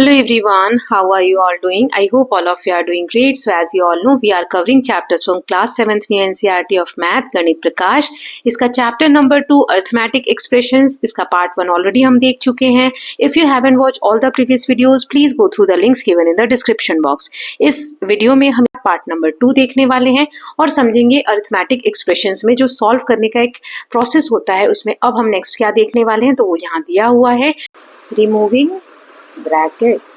Hello everyone, how are you all doing? I hope all of you are doing great. So as you all know, we are covering chapters from class 7th new NCERT of Math, Ganit Prakash. इसका chapter number 2 arithmetic expressions, इसका part 1 already हम देख चुके हैं. If you haven't watched all the previous videos, please go through the links given in the description box. इस video में हम part number 2 देखने वाले हैं और समझेंगे अरिथमेटिक एक्सप्रेशंस में जो सॉल्व करने का एक प्रोसेस होता है उसमें अब हम नेक्स्ट क्या देखने वाले हैं, तो वो यहाँ दिया हुआ है, रिमूविंग ब्रैकेट्स.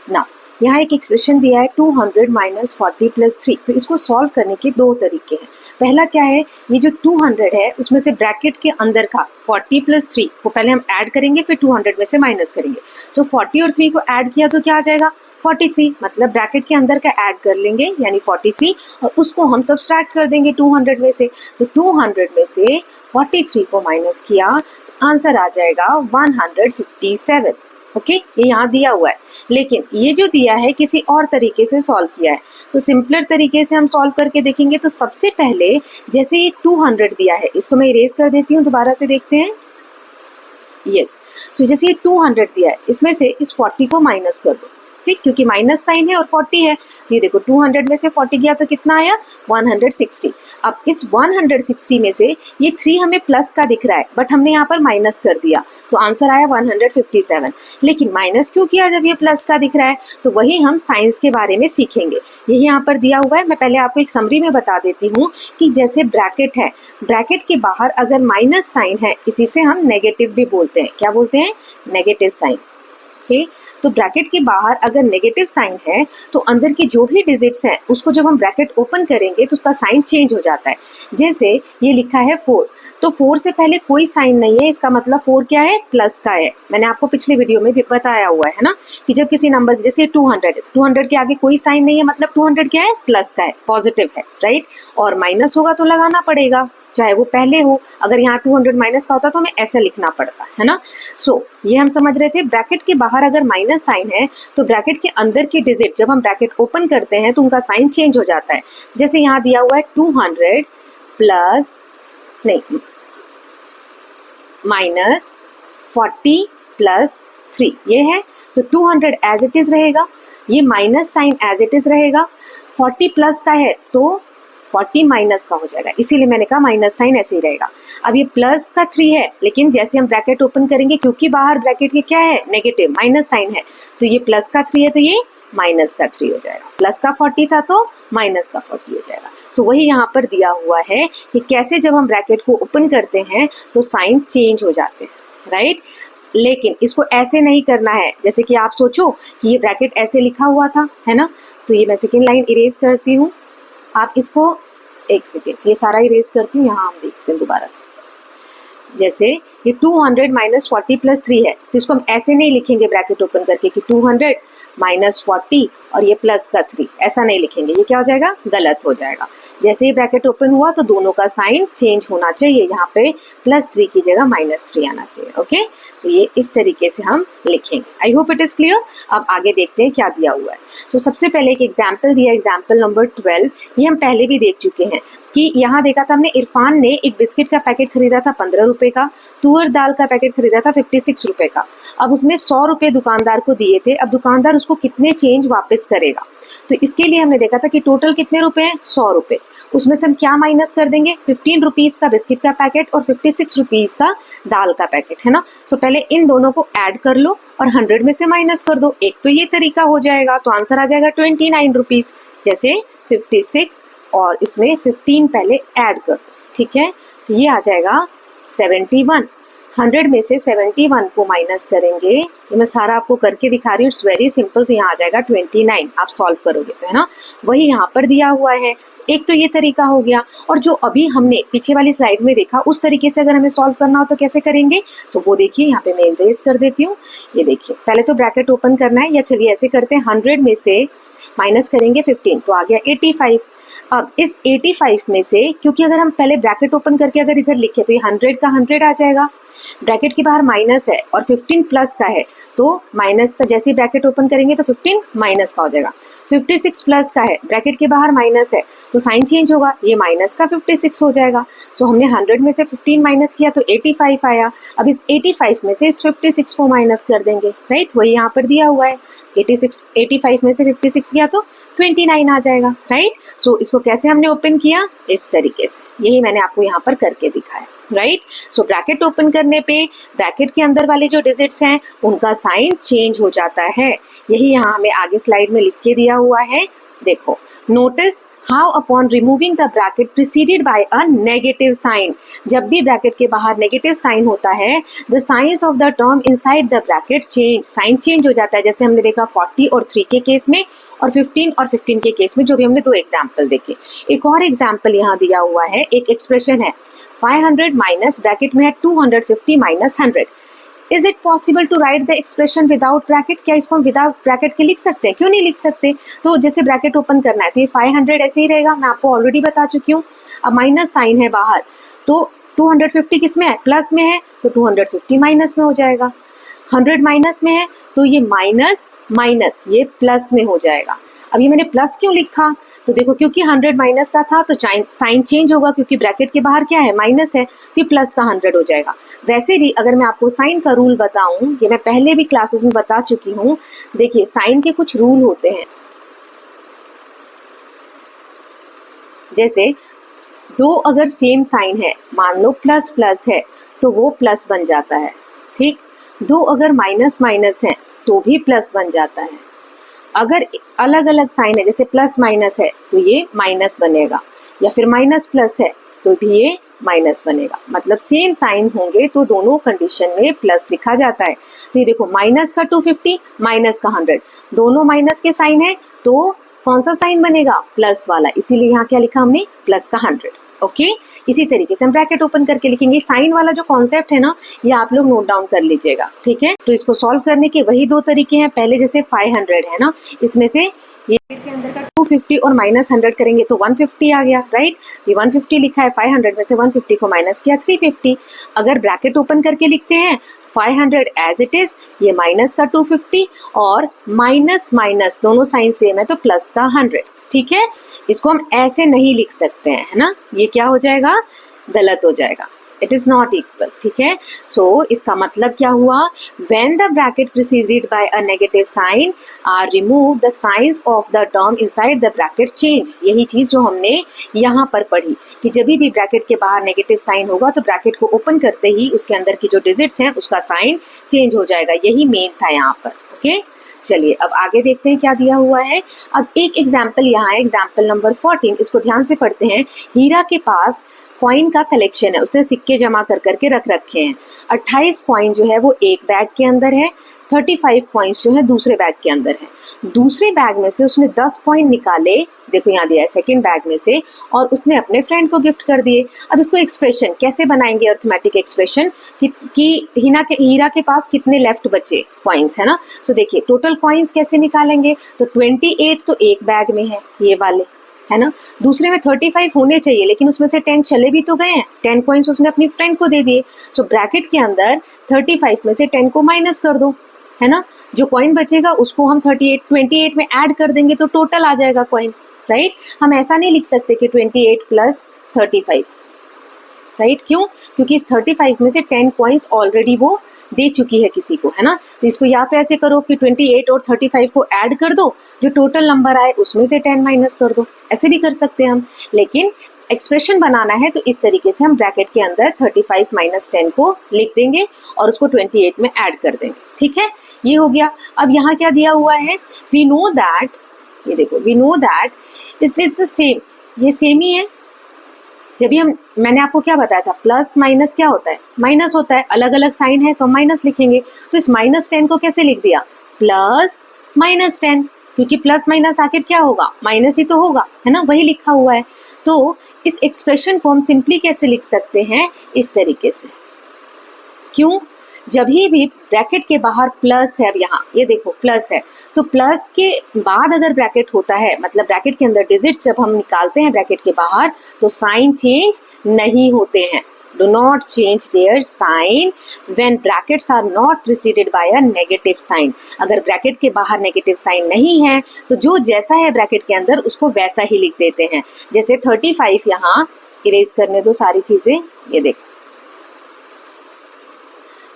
नाउ यहाँ एक एक्सप्रेशन दिया है 200 माइनस 40 प्लस 3. तो इसको सॉल्व करने के दो तरीके हैं. पहला क्या है, ये जो 200 है उसमें से ब्रैकेट के अंदर का 40 प्लस 3 को पहले हम ऐड करेंगे, फिर 200 में से माइनस करेंगे. सो 40 और 3 को ऐड किया तो क्या आ जाएगा 43, मतलब ब्रैकेट के अंदर का ऐड कर लेंगे यानी 43 और उसको हम सब्सट्रैक्ट कर देंगे 200 में से. तो 200 में से 43 को माइनस किया तो आंसर आ जाएगा 157. ओके, ये यहाँ दिया हुआ है, लेकिन ये जो दिया है किसी और तरीके से सॉल्व किया है. तो सिंपलर तरीके से हम सॉल्व करके देखेंगे. तो सबसे पहले जैसे ये 200 दिया है, इसको मैं इरेज कर देती हूँ, दोबारा से देखते हैं. यस, तो जैसे ये 200 दिया है, इसमें से इस 40 को माइनस कर दो, ठीक, क्योंकि माइनस साइन है और 40 है. तो ये देखो 200 में से 40 गया तो कितना आया 160. अब इस 160 में से ये 3 हमें प्लस का दिख रहा है, बट हमने यहाँ पर माइनस कर दिया तो आंसर आया 157. लेकिन माइनस क्यों किया जब ये प्लस का दिख रहा है, तो वही हम साइंस के बारे में सीखेंगे. यही यहाँ पर दिया हुआ है. मैं पहले आपको एक समरी में बता देती हूँ कि जैसे ब्रैकेट है, ब्रैकेट के बाहर अगर माइनस साइन है, इसी से हम नेगेटिव भी बोलते हैं. क्या बोलते हैं? Negative sign. तो ब्रैकेट के बाहर अगर नेगेटिव साइन है तो अंदर के जो भी डिजिट्स हैं उसको जब हम ब्रैकेट ओपन करेंगे तो उसका साइन चेंज हो जाता है. जैसे ये लिखा है 4, तो 4 से पहले कोई साइन नहीं है, इसका मतलब 4 क्या है? प्लस का है. मैंने आपको पिछले वीडियो में बताया हुआ है ना कि जब किसी नंबर जैसे 200 है, 200 के आगे कोई साइन नहीं है, मतलब 200 क्या है? प्लस का है, पॉजिटिव है, राइट. और माइनस होगा तो लगाना पड़ेगा, चाहे वो पहले हो. अगर यहाँ 200 माइनस का होता तो हमें ऐसे लिखना पड़ता है ना. सो ये हम समझ रहे थे. ब्रैकेट के बाहर अगर माइनस साइन है तो ब्रैकेट के अंदर के डिजिट जब हम ब्रैकेट ओपन करते हैं तो उनका साइन चेंज हो जाता है. जैसे यहाँ दिया हुआ है 200 प्लस नहीं माइनस 40 प्लस 3, ये है. सो 200 एज इट इज रहेगा, ये minus sign as it is रहेगा. 40 प्लस का है तो 40 माइनस का हो जाएगा, इसीलिए मैंने कहा माइनस साइन ऐसे ही रहेगा. अब ये प्लस का 3 है, लेकिन जैसे हम ब्रैकेट ओपन करेंगे क्योंकि बाहर ब्रैकेट के क्या है? नेगेटिव, माइनस साइन है, तो ये प्लस का 3 है तो ये माइनस का 3 हो जाएगा. प्लस का 40 था तो माइनस का 40 हो जाएगा. सो वही यहाँ पर दिया हुआ है कि कैसे जब हम ब्रैकेट को ओपन करते हैं तो साइन चेंज हो जाते हैं, राइट. लेकिन इसको ऐसे नहीं करना है जैसे कि आप सोचो कि ये ब्रैकेट ऐसे लिखा हुआ था, है ना. तो ये मैं सेकेंड लाइन इरेज करती हूँ. आप इसको एक सेकेंड, ये सारा इरेज करती हूँ, यहाँ हम देखते हैं दोबारा से. जैसे ये 200 माइनस 40 प्लस 3 है, तो इसको हम ऐसे नहीं लिखेंगे ब्रैकेट ओपन करके कि 200 माइनस 40 और ये प्लस का 3, ऐसा नहीं लिखेंगे. ये क्या हो जाएगा? गलत हो जाएगा. जैसे ही ब्रैकेट ओपन हुआ तो दोनों का साइन चेंज होना चाहिए, यहाँ पे प्लस 3 की जगह माइनस 3 आना चाहिए. ओके, सो ये इस तरीके से हम लिखेंगे. आई होप इट इज क्लियर. अब आगे देखते हैं क्या दिया हुआ है. तो सबसे पहले एक एग्जाम्पल दिया, एग्जाम्पल नंबर 12. ये हम पहले भी देख चुके हैं कि यहाँ देखा था हमने, इरफान ने एक बिस्किट का पैकेट खरीदा था 15 रुपए का, तुअर दाल का पैकेट खरीदा था 56 रुपए का. अब उसने 100 रुपए दुकानदार को दिए थे. अब दुकानदार उसको कितने चेंज वापस करेगा? तो इसके लिए हमने देखा था कि टोटल कितने रुपए हैं? 100 रुपए. उसमें से हम क्या माइनस कर देंगे? 15 रुपीज का बिस्किट का पैकेट और 56 रुपीज का दाल का पैकेट, है ना. सो पहले इन दोनों को ऐड कर लो और 100 में से माइनस कर दो. एक तो ये तरीका हो जाएगा, तो आंसर आ जाएगा 29 रुपीज. जैसे 56 और इसमें 15 पहले ऐड कर दो, ठीक है. तो ये आ जाएगा 71. 100 में से 71 को माइनस करेंगे, ये मैं सारा आपको करके दिखा रही हूँ, इट्स वेरी सिंपल. तो यहाँ आ जाएगा 29. आप सॉल्व करोगे तो, है ना. वही यहाँ पर दिया हुआ है. एक तो ये तरीका हो गया, और जो अभी हमने पीछे वाली स्लाइड में देखा उस तरीके से अगर हमें सॉल्व करना हो तो कैसे करेंगे, तो वो देखिए यहाँ पे मैं इरेज कर देती हूँ. ये देखिए पहले तो ब्रैकेट ओपन करना है, या चलिए ऐसे करते हैं, 100 में से माइनस करेंगे 15 तो आ गया 85. अब इस 85 में से, क्योंकि अगर हम पहले ब्रैकेट ओपन करके अगर इधर लिखे तो ये 100 का 100 आ जाएगा, ब्रैकेट के बाहर माइनस है और 15 प्लस का है, तो माइनस का जैसे ब्रैकेट ओपन करेंगे तो 15 माइनस का हो जाएगा। 56 प्लस का है, ब्रैकेट के बाहर माइनस है तो साइन चेंज होगा, ये माइनस का 56 हो जाएगा। सो हमने 100 में से 15 माइनस किया तो 85 आया। अब इस 85 में से इस 56 को माइनस कर देंगे, राइट, वही यहाँ पर दिया हुआ है। 85 में से 56 किया तो 29 आ जाएगा, राइट। सो इसको कैसे हमने ओपन किया, इस तरीके से, यही मैंने आपको यहाँ पर करके दिखाया, राइट। सो ब्रैकेट ओपन करने पे ब्रैकेट के अंदर वाले जो डिजिट्स हैं उनका साइन चेंज हो जाता है। यही यहाँ हमें आगे स्लाइड में लिख के दिया हुआ है, देखो। Notice how upon removing the bracket preceded by a negative sign, जब भी ब्रैकेट के बाहर नेगेटिव साइन होता है the signs of the term inside the bracket change, sign change हो जाता है। जैसे हमने देखा 40 और 3 के केस में और 15 और 15 के केस में, जो भी हमने 2 एग्जाम्पल देखे। एक और एग्जाम्पल यहाँ दिया हुआ है, एक एक्सप्रेशन है 500 माइनस ब्रैकेट में है 250 minus 100। Is it possible to write the expression without bracket, क्या इसको हम विदाउट ब्रैकेट के लिख सकते हैं? क्यों नहीं लिख सकते? तो जैसे ब्रैकेट ओपन करना है तो ये 500 ऐसे ही रहेगा, मैं आपको ऑलरेडी बता चुकी हूँ। अब माइनस साइन है बाहर तो 250 किस में है, प्लस में है, तो 250 माइनस में हो जाएगा। 100 माइनस में है तो ये माइनस माइनस ये प्लस में हो जाएगा। अब ये मैंने प्लस क्यों लिखा, तो देखो क्योंकि 100 माइनस का था तो साइन चेंज होगा, क्योंकि ब्रैकेट के बाहर क्या है, माइनस है, तो ये प्लस का 100 हो जाएगा। वैसे भी अगर मैं आपको साइन का रूल बताऊं, ये मैं पहले भी क्लासेस में बता चुकी हूँ। देखिए साइन के कुछ रूल होते हैं, जैसे दो अगर सेम साइन है, मान लो प्लस प्लस है तो वो प्लस बन जाता है, ठीक। दो अगर माइनस माइनस है तो भी प्लस बन जाता है। अगर अलग अलग साइन है, जैसे प्लस माइनस है तो ये माइनस बनेगा, या फिर माइनस प्लस है तो भी ये माइनस बनेगा। मतलब सेम साइन होंगे तो दोनों कंडीशन में प्लस लिखा जाता है। तो ये देखो माइनस का 250 माइनस का 100, दोनों माइनस के साइन है तो कौन सा साइन बनेगा, प्लस वाला, इसीलिए यहाँ क्या लिखा हमने, प्लस का 100। ओके इसी तरीके से हम ब्रैकेट ओपन करके लिखेंगे। साइन वाला जो कॉन्सेप्ट है ना, ये आप लोग नोट डाउन कर लीजिएगा, ठीक है। तो इसको सॉल्व करने के वही 2 तरीके हैं। पहले जैसे 500 है ना, इसमें से ये के अंदर का 250 और माइनस 100 करेंगे तो 150 आ गया, राइट। ये 150 लिखा है, 500 में से 150 को माइनस किया 350। अगर ब्रैकेट ओपन करके लिखते हैं 500 एज इट इज, ये माइनस का 250 और माइनस माइनस दोनों साइन सेम है तो प्लस का 100, ठीक है। इसको हम ऐसे नहीं लिख सकते हैं, है ना, ये क्या हो जाएगा, गलत हो जाएगा, इट इज नॉट इक्वल, ठीक है। सो इसका मतलब क्या हुआ, when the bracket preceded by a negative sign are remove the signs of the term inside the bracket change. यही चीज जो हमने यहाँ पर पढ़ी कि जब भी ब्रैकेट के बाहर नेगेटिव साइन होगा तो ब्रैकेट को ओपन करते ही उसके अंदर की जो डिजिट्स हैं उसका साइन चेंज हो जाएगा, यही मेन था यहाँ पर। ओके चलिए अब आगे देखते हैं क्या दिया हुआ है। अब एक एग्जाम्पल यहाँ है, एग्जाम्पल नंबर 14, इसको ध्यान से पढ़ते हैं। हीरा के पास कॉइन का कलेक्शन है, उसने सिक्के जमा कर करके रख रखे हैं। 28 कॉइन जो है वो एक बैग के अंदर है, 35 कॉइन्स जो है दूसरे बैग के अंदर है। दूसरे बैग में से उसने 10 कॉइन निकाले, देखो यहाँ दिया है सेकंड बैग में से, और उसने अपने फ्रेंड को गिफ्ट कर दिए। अब इसको एक्सप्रेशन कैसे बनाएंगे, अर्थमेटिक एक्सप्रेशन कि हीरा के पास कितने लेफ्ट बचे कॉइन्स, है ना। तो देखिए टोटल कॉइन्स कैसे निकालेंगे, तो 28 तो एक बैग में है, ये वाले, है ना। दूसरे में 35 होने चाहिए लेकिन उसमें से 10 चले भी तो गए हैं, 10 कॉइन्स उसने अपनी फ्रेंड को दे दिए। सो ब्रैकेट के अंदर 35 में से 10 को माइनस कर दो, है ना। जो कॉइन बचेगा उसको हम 28 में ऐड कर देंगे तो टोटल आ जाएगा कॉइन, राइट। हम ऐसा नहीं लिख सकते कि 28 प्लस 35, राइट। क्यों, क्योंकि इस 35 में से 10 कॉइन्स ऑलरेडी वो दे चुकी है किसी को, है ना। तो इसको या तो ऐसे करो कि 28 और 35 को ऐड कर दो, जो टोटल नंबर आए उसमें से 10 माइनस कर दो, ऐसे भी कर सकते हैं हम। लेकिन एक्सप्रेशन बनाना है तो इस तरीके से हम ब्रैकेट के अंदर 35 माइनस 10 को लिख देंगे और उसको 28 में ऐड कर देंगे, ठीक है। ये हो गया। अब यहाँ क्या दिया हुआ है, वी नो दैट, ये देखो, we know that is the same, ये सेम ही है। जब भी मैंने आपको क्या बताया था, प्लस माइनस क्या होता है, माइनस होता है, अलग अलग साइन है तो हम माइनस लिखेंगे। तो इस माइनस 10 को कैसे लिख दिया, प्लस माइनस 10, क्योंकि प्लस माइनस आखिर क्या होगा, माइनस ही तो होगा, है ना, वही लिखा हुआ है। तो इस एक्सप्रेशन को हम सिंपली कैसे लिख सकते हैं, इस तरीके से। क्यों, जब भी ब्रैकेट के बाहर प्लस है, अब यहाँ ये देखो प्लस है, तो प्लस के बाद अगर ब्रैकेट होता है, मतलब ब्रैकेट के अंदर डिजिट्स जब हम निकालते हैं ब्रैकेट के बाहर, तो साइन चेंज नहीं होते हैं, do not change their sign when brackets are not preceded by a negative sign. अगर ब्रैकेट के बाहर नेगेटिव साइन नहीं है तो जो जैसा है ब्रैकेट के अंदर उसको वैसा ही लिख देते हैं. जैसे 35 यहाँ इरेज करने दो सारी चीजें, ये देखो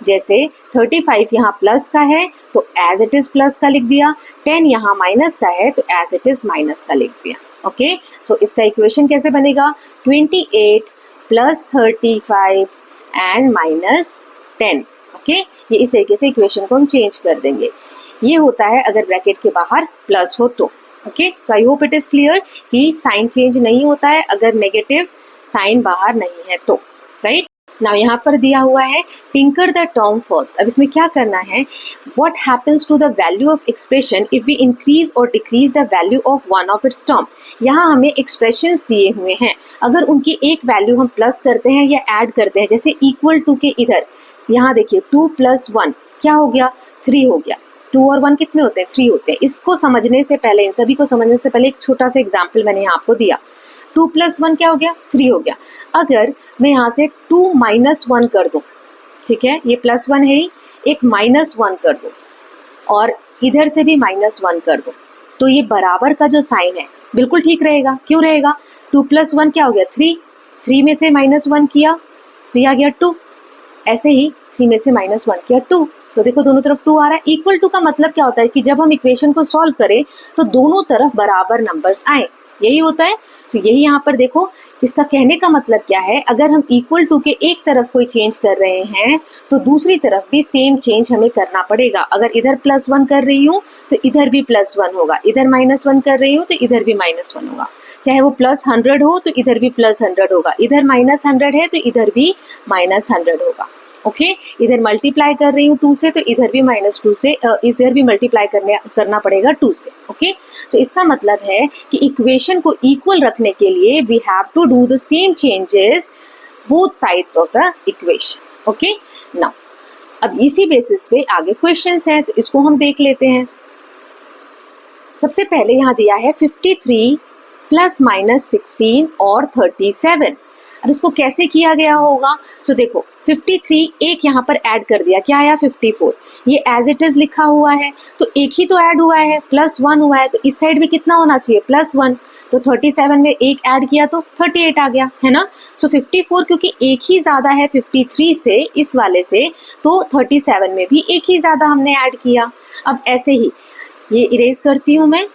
जैसे 35 यहाँ प्लस का है तो एज इट इज प्लस का लिख दिया, 10 यहाँ माइनस का है तो एज इट इज माइनस का लिख दिया. ओके, सो इसका इक्वेशन कैसे बनेगा? 28 प्लस 35 एंड माइनस 10. ओके, ये इस तरीके से इक्वेशन को हम चेंज कर देंगे. ये होता है अगर ब्रैकेट के बाहर प्लस हो तो. Okay, so I hope it is clear कि साइन चेंज नहीं होता है अगर नेगेटिव साइन बाहर नहीं है तो. राइट, नाउ यहाँ पर दिया हुआ है टिंकर द टर्म फर्स्ट. अब इसमें क्या करना है? What happens to the value of expression if we increase और decrease the value of one of its term. यहाँ हमें एक्सप्रेशंस दिए हुए हैं, अगर उनकी एक वैल्यू हम प्लस करते हैं या ऐड करते हैं, जैसे इक्वल टू के इधर यहाँ देखिए 2 + 1 क्या हो गया? 3 हो गया. 2 और 1 कितने होते हैं? 3 होते हैं. इसको समझने से पहले, इन सभी को समझने से पहले एक छोटा सा एग्जाम्पल मैंने यहाँ आपको दिया. 2 + 1 क्या हो गया? 3 हो गया. अगर मैं यहाँ से 2 - 1 कर दूँ, ठीक है, ये +1 है ही, एक -1 कर दूँ और इधर से भी -1 कर दूँ, तो ये बराबर का जो साइन है बिल्कुल ठीक रहेगा. क्यों रहेगा? 2 + 1 क्या हो गया? 3. 3 में से -1 किया तो ये आ गया 2. ऐसे ही 3 में से -1 किया 2. तो देखो दोनों तरफ 2 आ रहा है. इक्वल टू का मतलब क्या होता है कि जब हम इक्वेशन को सॉल्व करें तो दोनों तरफ बराबर नंबर्स आए, यही होता है. तो यही यहाँ पर देखो, इसका कहने का मतलब क्या है? अगर हम इक्वल टू के एक तरफ कोई चेंज कर रहे हैं तो दूसरी तरफ भी सेम चेंज हमें करना पड़ेगा. अगर इधर +1 कर रही हूँ तो इधर भी +1 होगा, इधर -1 कर रही हूँ तो इधर भी -1 होगा. चाहे वो +100 हो तो इधर भी +100 होगा, इधर -100 है तो इधर भी -100 होगा. ओके, इधर मल्टीप्लाई कर रही हूँ 2 से तो इधर भी -2 से इधर भी मल्टीप्लाई करना पड़ेगा 2 से. ओके, तो इसका मतलब है कि इक्वेशन को इक्वल रखने के लिए we have to do the same changes both sides of the equation. Okay, now अब इसी बेसिस पे आगे क्वेश्चंस हैं तो इसको हम देख लेते हैं. सबसे पहले यहाँ दिया है 53 ± 16 और 37. अब इसको कैसे किया गया होगा? सो देखो 53 एक यहाँ पर ऐड कर दिया, क्या आया? 54. ये एज इट इज लिखा हुआ है तो एक ही तो ऐड हुआ है, +1 हुआ है, तो इस साइड भी कितना होना चाहिए? +1. तो 37 में एक ऐड किया तो 38 आ गया, है ना. सो 54 क्योंकि एक ही ज़्यादा है 53 से, इस वाले से, तो 37 में भी एक ही ज़्यादा हमने ऐड किया. अब ऐसे ही ये इरेज करती हूँ मैं.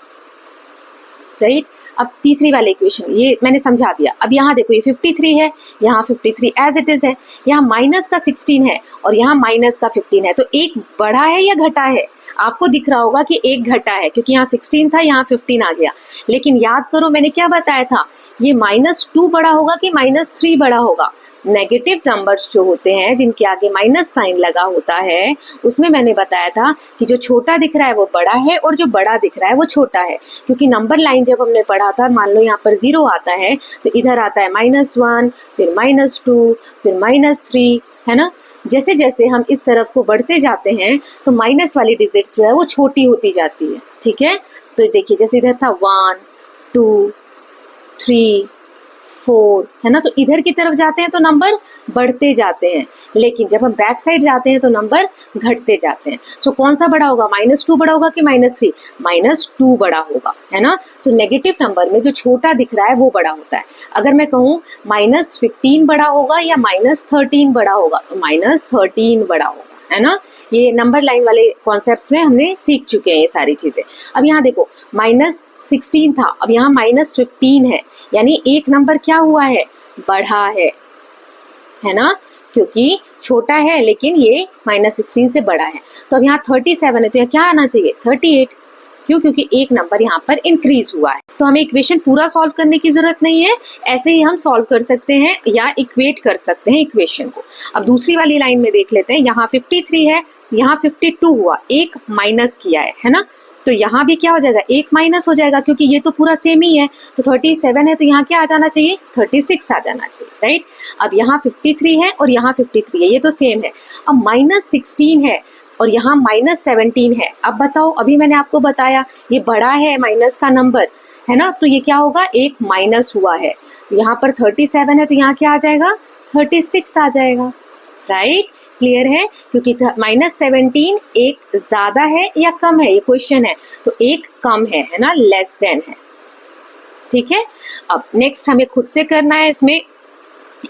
राइट, अब तीसरी वाले इक्वेशन ये मैंने समझा दिया. अब यहाँ देखो ये 53 है, यहाँ 53 एज इट इज है, यहाँ माइनस का 16 है और यहाँ माइनस का 15 है. तो एक बढ़ा है या घटा है? आपको दिख रहा होगा कि एक घटा है क्योंकि यहाँ 16 था, यहाँ 15 आ गया. लेकिन याद करो मैंने क्या बताया था, ये -2 बड़ा होगा कि -3 बड़ा होगा? नेगेटिव नंबर्स जो होते हैं जिनके आगे माइनस साइन लगा होता है उसमें मैंने बताया था कि जो छोटा दिख रहा है वो बड़ा है और जो बड़ा दिख रहा है वो छोटा है. क्योंकि नंबर लाइन जब हमने पढ़ा था, मान लो यहाँ पर 0 आता है तो इधर आता है -1, फिर -2, फिर -3, है ना. जैसे जैसे हम इस तरफ को बढ़ते जाते हैं तो माइनस वाली डिजिट्स जो है वो छोटी होती जाती है. ठीक है, तो देखिए जैसे इधर था 1, 2, 3, 4, है ना. तो इधर की तरफ जाते हैं तो नंबर बढ़ते जाते हैं, लेकिन जब हम बैक साइड जाते हैं तो नंबर घटते जाते हैं. सो कौन सा बड़ा होगा? -2 बड़ा होगा कि -3? -2 बड़ा होगा, है ना. सो नेगेटिव नंबर में जो छोटा दिख रहा है वो बड़ा होता है. अगर मैं कहूँ -15 बड़ा होगा या -13 बड़ा होगा, तो -13 बड़ा होगा, है ना. ये नंबर लाइन वाले कॉन्सेप्ट्स में हमने सीख चुके हैं ये सारी चीज़ें. अब यहाँ देखो -16 था, अब यहाँ -15 है, यानी एक नंबर क्या हुआ है? बढ़ा है ना, क्योंकि छोटा है लेकिन ये -16 से बड़ा है. तो अब यहाँ 37 है तो यहाँ क्या आना चाहिए? 38. क्यों? क्योंकि एक नंबर यहाँ पर इंक्रीज हुआ है. तो हमें इक्वेशन पूरा सॉल्व करने की जरूरत नहीं है, ऐसे ही हम सॉल्व कर सकते हैं या इक्वेट कर सकते हैं इक्वेशन को. अब दूसरी वाली लाइन में देख लेते हैं. यहाँ 53 है, यहाँ 52 हुआ, एक माइनस किया है ना. तो यहाँ भी क्या हो जाएगा? एक माइनस हो जाएगा क्योंकि ये तो पूरा सेम ही है. तो 37 है तो यहाँ क्या आ जाना चाहिए? 36 आ जाना चाहिए. राइट, अब यहाँ 53 है और यहाँ 53 है, ये तो सेम है. अब -16 है और यहाँ -17 है. अब बताओ, अभी मैंने आपको बताया ये बड़ा है माइनस का नंबर, है ना. तो ये क्या होगा? एक माइनस हुआ है. यहाँ पर 37 है तो यहाँ क्या आ जाएगा? 36 आ जाएगा, राइट। क्लियर है, क्योंकि -17 एक ज्यादा है या कम है, ये क्वेश्चन है, तो एक कम है ना, लेस देन है, ठीक है। अब नेक्स्ट हमें खुद से करना है, इसमें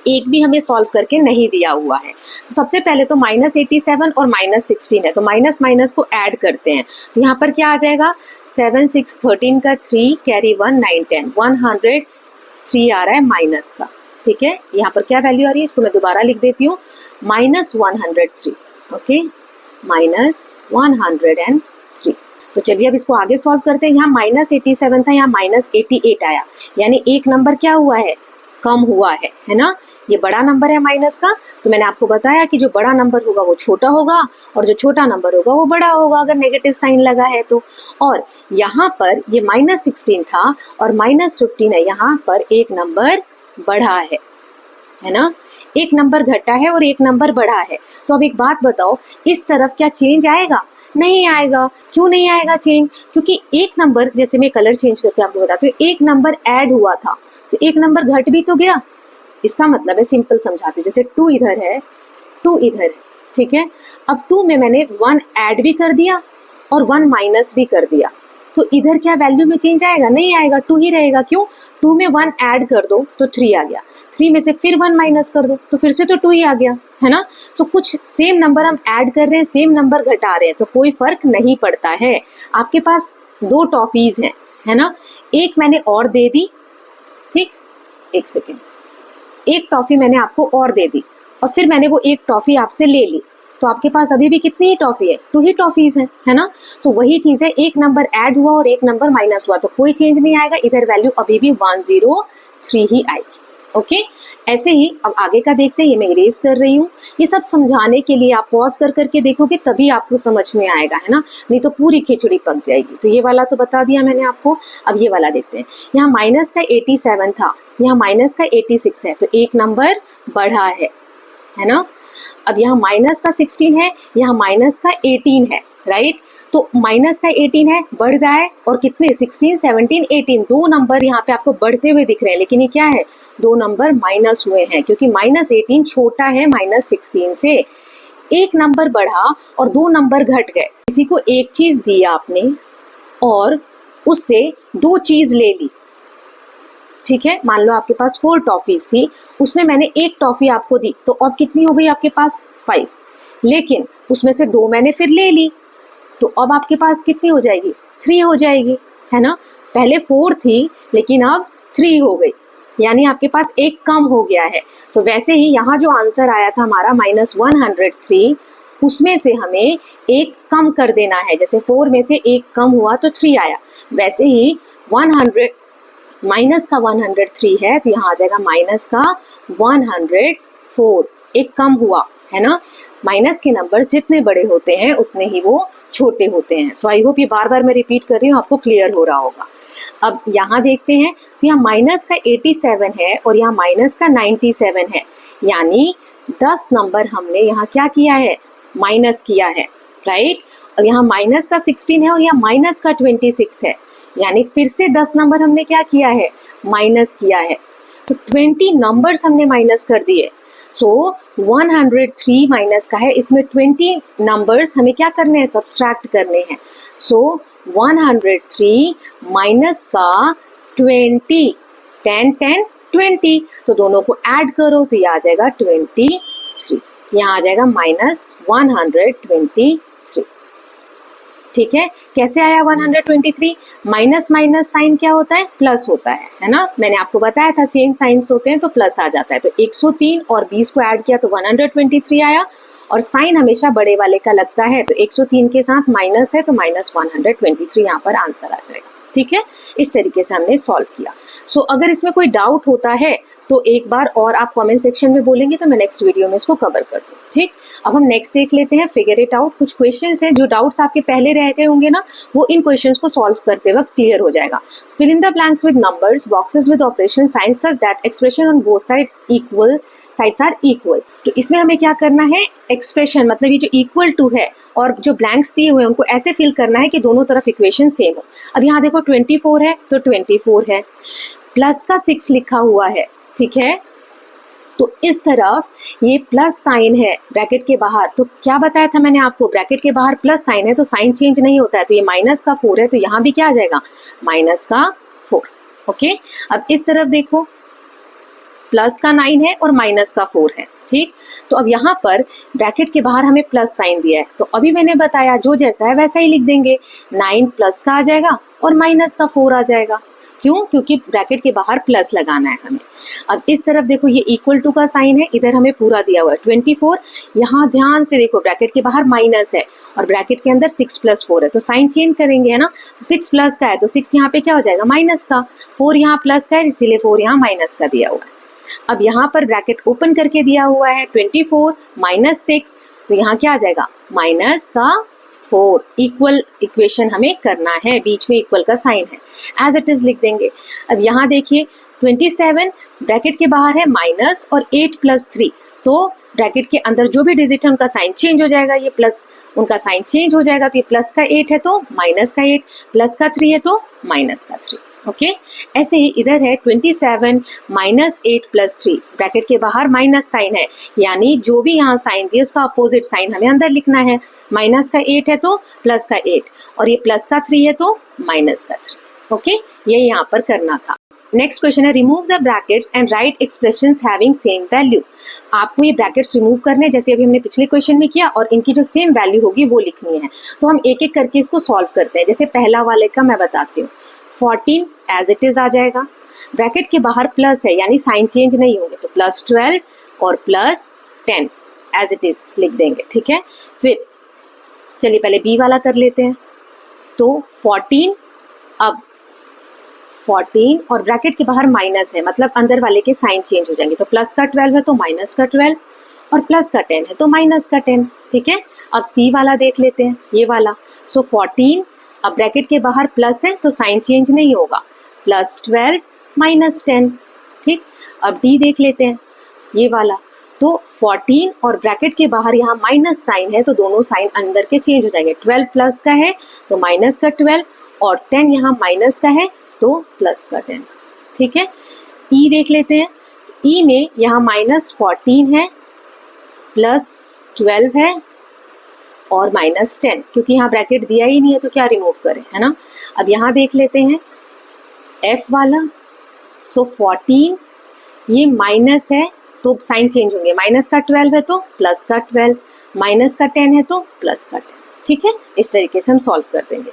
एक भी हमें सॉल्व करके नहीं दिया हुआ है। तो सबसे पहले तो -87 और -16 है, तो माइनस माइनस को ऐड करते हैं, तो यहाँ पर क्या आ जाएगा, 7 6 13 का 3 कैरी 1 9 10 103 आ रहा है माइनस का, ठीक है। यहाँ पर क्या वैल्यू आ रही है, इसको मैं दोबारा लिख देती हूँ, -103, ओके, -103। तो चलिए अब इसको आगे सॉल्व करते हैं। यहाँ -87 था, यहाँ -88 आया, यानी एक नंबर क्या हुआ है, कम हुआ है ना। ये बड़ा नंबर है माइनस का, तो मैंने आपको बताया कि जो बड़ा नंबर होगा वो छोटा होगा और जो छोटा नंबर होगा वो बड़ा होगा अगर नेगेटिव साइन लगा है तो। और यहाँ पर ये -16 था और -15 है, यहाँ पर एक नंबर बढ़ा है ना, एक नंबर घटा है और एक नंबर बढ़ा है। तो अब एक बात बताओ, इस तरफ क्या चेंज आएगा, नहीं आएगा। क्यों नहीं आएगा चेंज, क्योंकि एक नंबर, जैसे मैं कलर चेंज करके आपको बताती हूँ, एक नंबर ऐड हुआ था तो एक नंबर घट भी तो गया। इसका मतलब है, सिंपल समझाती हूँ, जैसे 2 इधर है 2 इधर है, ठीक है। अब 2 में मैंने 1 ऐड भी कर दिया और 1 माइनस भी कर दिया, तो इधर क्या वैल्यू में चेंज आएगा, नहीं आएगा, 2 ही रहेगा। क्यों, 2 में 1 ऐड कर दो तो 3 आ गया, 3 में से फिर 1 माइनस कर दो तो फिर से तो 2 ही आ गया, है ना। तो कुछ सेम नंबर हम ऐड कर रहे हैं, सेम नंबर घटा रहे हैं, तो कोई फर्क नहीं पड़ता है। आपके पास 2 टॉफीज हैं, है ना, एक मैंने और दे दी, ठीक, एक सेकेंड, एक टॉफी मैंने आपको और दे दी और फिर मैंने वो एक टॉफी आपसे ले ली, तो आपके पास अभी भी कितनी ही टॉफी है, 2 ही टॉफीज हैं, है ना। सो वही चीज है, एक नंबर ऐड हुआ और एक नंबर माइनस हुआ तो कोई चेंज नहीं आएगा, इधर वैल्यू अभी भी 103 ही आएगी, ओके। ऐसे ही अब आगे का देखते हैं, ये मैं इरेज कर रही हूँ, ये सब समझाने के लिए आप पॉज कर करके देखोगे तभी आपको समझ में आएगा, है ना, नहीं तो पूरी खिचड़ी पक जाएगी। तो ये वाला तो बता दिया मैंने आपको, अब ये वाला देखते हैं। यहाँ माइनस का 87 था, यहाँ माइनस का 86 है, तो एक नंबर बढ़ा है ना। अब यहाँ माइनस का 16 है, यहाँ माइनस का 18 है, राइट। तो माइनस का 18 है, बढ़ रहा है, और कितने, 16 17 18, 2 नंबर यहाँ पे आपको बढ़ते हुए दिख रहे हैं, लेकिन ये क्या है, 2 नंबर माइनस हुए हैं, क्योंकि -18 छोटा है -16 से। एक नंबर बढ़ा और 2 नंबर घट गए, किसी को एक चीज दी आपने और उससे 2 चीज ले ली, ठीक है। मान लो आपके पास 4 टॉफीज थी, उसमें मैंने एक टॉफी आपको दी, तो अब कितनी हो गई आपके पास, 5, लेकिन उसमें से 2 मैंने फिर ले ली, तो अब आपके पास कितनी हो जाएगी, 3 हो जाएगी, है ना। पहले 4 थी लेकिन अब 3 हो गई, यानी आपके पास एक कम हो गया है। सो वैसे ही यहाँ जो आंसर आया था हमारा -103, उसमें से हमें एक कम कर देना है, जैसे 4 में से एक कम हुआ तो 3 आया, वैसे ही 100 माइनस का 103 है, तो यहाँ आ जाएगा माइनस का 104, एक कम हुआ, है ना। माइनस के नंबर जितने बड़े होते हैं उतने ही वो छोटे होते हैं। सो आई होप ये बार बार मैं रिपीट कर रही हूँ, आपको क्लियर हो रहा होगा। अब यहाँ देखते हैं, तो यहाँ माइनस का 87 है और यहाँ माइनस का 97 है, यानी 10 नंबर हमने यहाँ क्या किया है, माइनस किया है, राइट। अब यहाँ माइनस का 16 है और यहाँ माइनस का 26 है, यानी फिर से 10 नंबर हमने क्या किया है, माइनस किया है, तो 20 नंबर्स हमने माइनस कर दिए। सो 103 माइनस का है, इसमें 20 नंबर्स हमें क्या करने हैं, सब्सट्रैक्ट करने हैं। सो 103 माइनस का 20, 10 10 20, तो दोनों को ऐड करो तो ये आ जाएगा 23, यहाँ आ जाएगा -123, ठीक है। कैसे आया 123, माइनस माइनस साइन क्या होता है, प्लस होता है ना। मैंने आपको बताया था सेम साइंस होते हैं तो प्लस आ जाता है, तो 103 और 20 को ऐड किया तो 123 आया, और साइन हमेशा बड़े वाले का लगता है, तो 103 के साथ माइनस है तो -123 यहाँ पर आंसर आ जाएगा, ठीक है। इस तरीके से हमने सॉल्व किया। सो अगर इसमें कोई डाउट होता है तो एक बार और आप कमेंट सेक्शन में बोलेंगे तो मैं नेक्स्ट वीडियो में इसको कवर कर दूँ, ठीक। अब हम नेक्स्ट देख लेते हैं, फिगर इट आउट। कुछ क्वेश्चंस हैं जो डाउट्स आपके पहले रह गए होंगे ना, वो इन क्वेश्चंस को सॉल्व करते वक्त क्लियर हो जाएगा। Fill in the blanks with numbers, boxes with operation signs such that expression on both sides are equal. तो इसमें हमें क्या करना है, एक्सप्रेशन मतलब ये जो इक्वल टू है और जो ब्लैंक्स दिए हुए हैं उनको ऐसे फिल करना है कि दोनों तरफ इक्वेशन सेम हो। अब यहाँ देखो 24 है तो 24 है, प्लस का 6 लिखा हुआ है, ठीक है, तो इस तरफ ये प्लस साइन है ब्रैकेट के बाहर, तो क्या बताया था मैंने आपको, ब्रैकेट के बाहर प्लस साइन है तो साइन चेंज नहीं होता है, तो ये माइनस का 4 है तो यहाँ भी क्या आ जाएगा, माइनस का 4। ओके, अब इस तरफ देखो, प्लस का 9 है और माइनस का 4 है, ठीक। तो अब यहाँ पर ब्रैकेट के बाहर हमें प्लस साइन दिया है, तो अभी मैंने बताया जो जैसा है वैसा ही लिख देंगे, 9 प्लस का आ जाएगा और माइनस का 4 आ जाएगा। क्यों? क्योंकि ब्रैकेट के बाहर प्लस लगाना है हमें। अब इस तरफ देखो, ये इक्वल टू का साइन है, इधर हमें पूरा दिया हुआ है 24, यहाँ ध्यान से देखो ब्रैकेट के बाहर माइनस है और ब्रैकेट के अंदर 6 + 4 है, तो साइन चेंज करेंगे, है ना। तो 6 प्लस का है तो 6 यहाँ पे क्या हो जाएगा, माइनस का, 4 यहाँ प्लस का है इसीलिए 4 यहाँ माइनस का दिया हुआ है। अब यहाँ पर ब्रैकेट ओपन करके दिया हुआ है 24 माइनस 6, तो यहाँ क्या आ जाएगा, माइनस का 4। इक्वल इक्वेशन हमें करना है, बीच में इक्वल का साइन है, एज इट इज लिख देंगे। अब यहाँ देखिए 27 ब्रैकेट के बाहर है माइनस और 8 + 3, तो ब्रैकेट के अंदर जो भी डिजिट है उनका साइन चेंज हो जाएगा, ये प्लस उनका साइन चेंज हो जाएगा, तो ये प्लस का 8 है तो माइनस का 8, प्लस का 3 है तो माइनस का 3। ओके, ऐसे ही इधर है 27 माइनस 8 + 3, ब्रैकेट के बाहर माइनस साइन है, यानी जो भी यहाँ साइन दिए उसका अपोजिट साइन हमें अंदर लिखना है। माइनस का 8 है तो प्लस का 8 और ये प्लस का 3 है तो माइनस का 3। ओके, ये यहाँ पर करना था। नेक्स्ट क्वेश्चन है, remove the brackets and right expressions having same value. आपको ये ब्रैकेट्स रिमूव करने, जैसे अभी हमने पिछले क्वेश्चन में किया, और इनकी जो सेम वैल्यू होगी वो लिखनी है। तो हम एक एक करके इसको सॉल्व करते हैं। जैसे पहला वाले का मैं बताती हूँ, 14 एज इट इज आ जाएगा, ब्रैकेट के बाहर प्लस है यानी साइन चेंज नहीं होंगे, तो +12 और +10 एज इट इज लिख देंगे, ठीक है। फिर चलिए पहले बी वाला कर लेते हैं, तो 14, अब 14 और ब्रैकेट के बाहर माइनस है, मतलब अंदर वाले के साइन चेंज हो जाएंगे, तो प्लस का 12 है तो माइनस का 12 और प्लस का 10 है तो माइनस का 10, ठीक है। अब सी वाला देख लेते हैं, ये वाला, सो 14, अब ब्रैकेट के बाहर प्लस है तो साइन चेंज नहीं होगा, +12 -10, ठीक। अब डी देख लेते हैं, ये वाला, तो 14 और ब्रैकेट के बाहर यहाँ माइनस साइन है तो दोनों साइन अंदर के चेंज हो जाएंगे, 12 प्लस का है तो माइनस का 12 और 10 यहाँ माइनस का है तो प्लस का 10, ठीक है। ई देख लेते हैं, ई में यहाँ -14 है, +12 है और -10, क्योंकि यहाँ ब्रैकेट दिया ही नहीं है तो क्या रिमूव करें, है ना। अब यहाँ देख लेते हैं एफ वाला, सो 14, ये माइनस है तो साइन चेंज होंगे, माइनस का 12 है तो प्लस का 12, माइनस का 10 है तो प्लस का 10, ठीक है। इस तरीके से हम सॉल्व कर देंगे।